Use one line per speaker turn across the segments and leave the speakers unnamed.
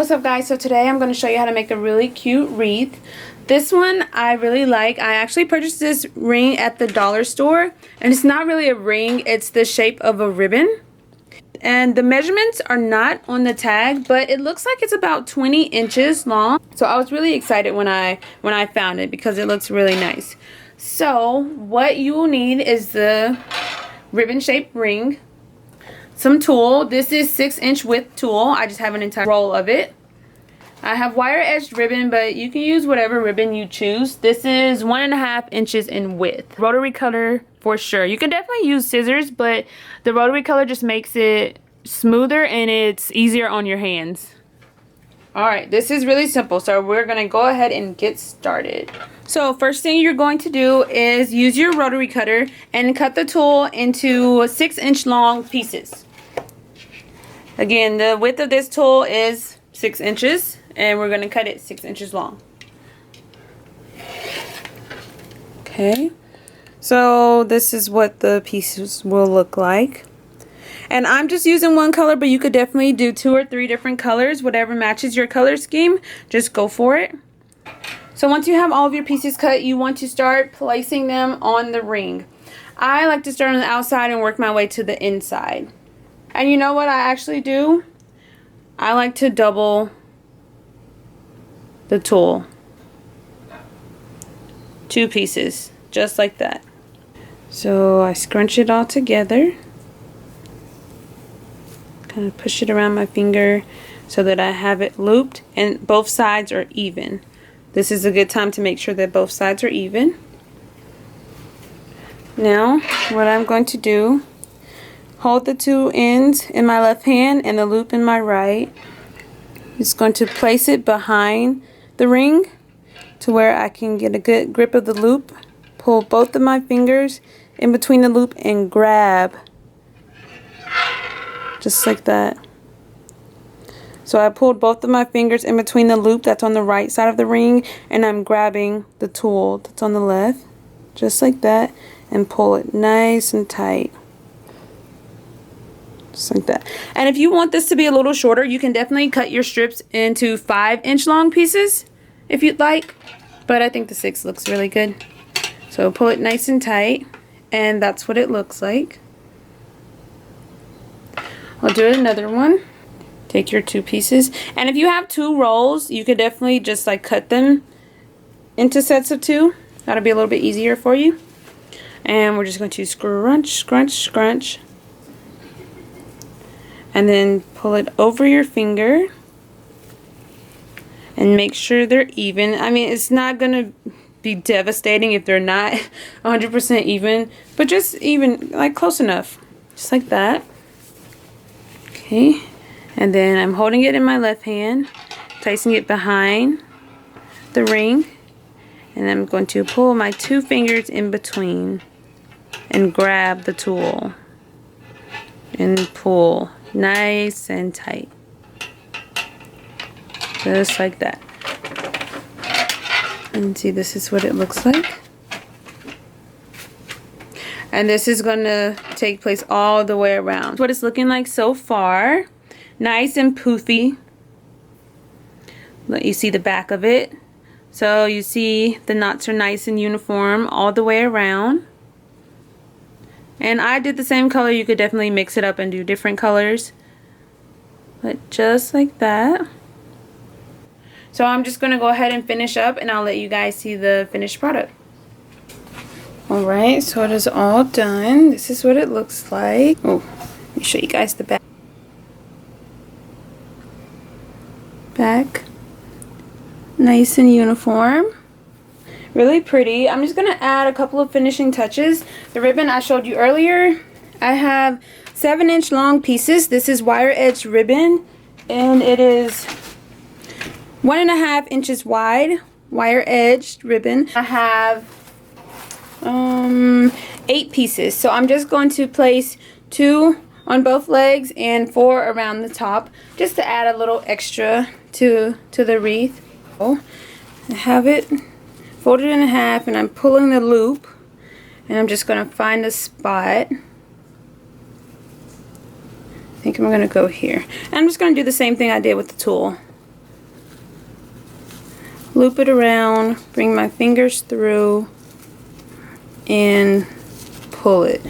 what's up guys? So today I'm going to show you how to make a really cute wreath. This one I really like. I actually purchased this ring at the dollar store, and it's not really a ring, it's the shape of a ribbon. And the measurements are not on the tag, but it looks like it's about 20 inches long. So I was really excited when I found it because it looks really nice. So what you will need is the ribbon shaped ring, some tulle. This is 6-inch width tulle. I just have an entire roll of it. I have wire edged ribbon, but you can use whatever ribbon you choose. This is 1.5 inches in width. Rotary cutter for sure. You can definitely use scissors, but the rotary color just makes it smoother and it's easier on your hands. Alright, this is really simple, so we're going to go ahead and get started. So first thing you're going to do is use your rotary cutter and cut the tulle into 6-inch long pieces. Again, the width of this tulle is 6 inches, and we're going to cut it 6 inches long. Okay, so this is what the pieces will look like. And I'm just using one color, but you could definitely do 2 or 3 different colors. Whatever matches your color scheme, just go for it. So once you have all of your pieces cut, you want to start placing them on the ring. I like to start on the outside and work my way to the inside. And you know what I actually do? I like to double the tulle. 2 pieces, just like that. So I scrunch it all together. Kind of push it around my finger so that I have it looped and both sides are even. This is a good time to make sure that both sides are even. Now, what I'm going to do, hold the 2 ends in my left hand and the loop in my right. Just going to place it behind the ring to where I can get a good grip of the loop. Pull both of my fingers in between the loop and grab. Just like that. So I pulled both of my fingers in between the loop that's on the right side of the ring, and I'm grabbing the tulle that's on the left. Just like that. And pull it nice and tight. Just like that. And if you want this to be a little shorter, you can definitely cut your strips into 5-inch long pieces if you'd like. But I think the 6 looks really good. So pull it nice and tight, and that's what it looks like. I'll do another one. Take your 2 pieces, and if you have 2 rolls, you could definitely just like cut them into sets of 2. That'll be a little bit easier for you. And we're just going to scrunch, scrunch, scrunch. And then pull it over your finger. And make sure they're even. I mean, it's not going to be devastating if they're not 100% even. But just even, like close enough. Just like that. Okay. And then I'm holding it in my left hand. Placing it behind the ring. And I'm going to pull my 2 fingers in between. And grab the tulle. And pull. Nice and tight. Just like that. And see, this is what it looks like. And this is going to take place all the way around. What it's looking like so far. Nice and poofy. You see the back of it. So you see the knots are nice and uniform all the way around. And I did the same color. You could definitely mix it up and do different colors. But just like that. So I'm just going to go ahead and finish up, and I'll let you guys see the finished product. Alright, so it is all done. This is what it looks like. Oh, let me show you guys the back. Back. Nice and uniform. Really pretty. I'm just going to add a couple of finishing touches. The ribbon I showed you earlier, I have 7-inch long pieces. This is wire edged ribbon, and it is 1.5 inches wide, wire edged ribbon. I have 8 pieces, so I'm just going to place 2 on both legs and 4 around the top, just to add a little extra to the wreath. I have it folded in half, and I'm pulling the loop, and I'm just going to find a spot. I think I'm going to go here. And I'm just going to do the same thing I did with the tulle. loop it around, bring my fingers through, and pull it.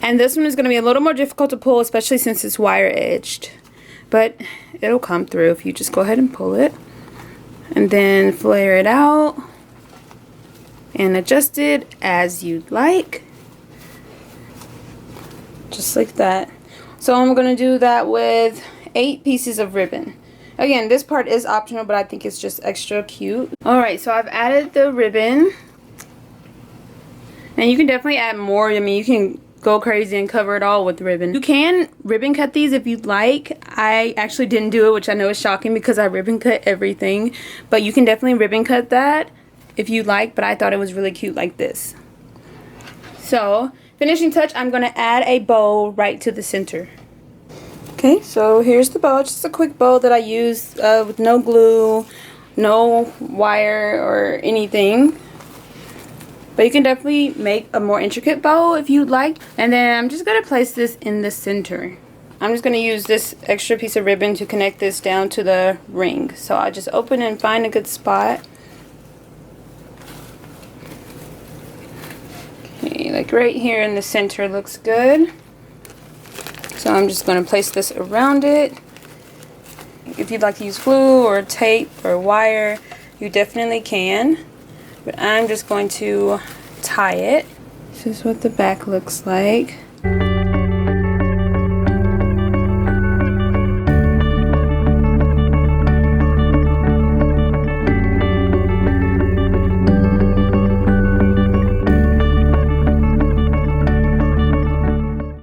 And this one is going to be a little more difficult to pull, especially since it's wire edged. But it'll come through if you just go ahead and pull it. And then flare it out and adjust it as you'd like. Just like that. So I'm going to do that with 8 pieces of ribbon. Again, this part is optional, but I think it's just extra cute. Alright, so I've added the ribbon. And you can definitely add more. I mean, you can go crazy and cover it all with ribbon. You can ribbon cut these if you'd like. I actually didn't do it, which I know is shocking because I ribbon cut everything. But you can definitely ribbon cut that if you'd like, but I thought it was really cute like this. So, finishing touch, I'm going to add a bow right to the center. Okay, so here's the bow. It's just a quick bow that I use with no glue, no wire or anything. But you can definitely make a more intricate bow if you'd like. And then I'm just going to place this in the center. I'm just going to use this extra piece of ribbon to connect this down to the ring. So I'll just open and find a good spot. Okay, like right here in the center looks good. So I'm just going to place this around it. If you'd like to use glue or tape or wire, you definitely can. But I'm just going to tie it. This is what the back looks like.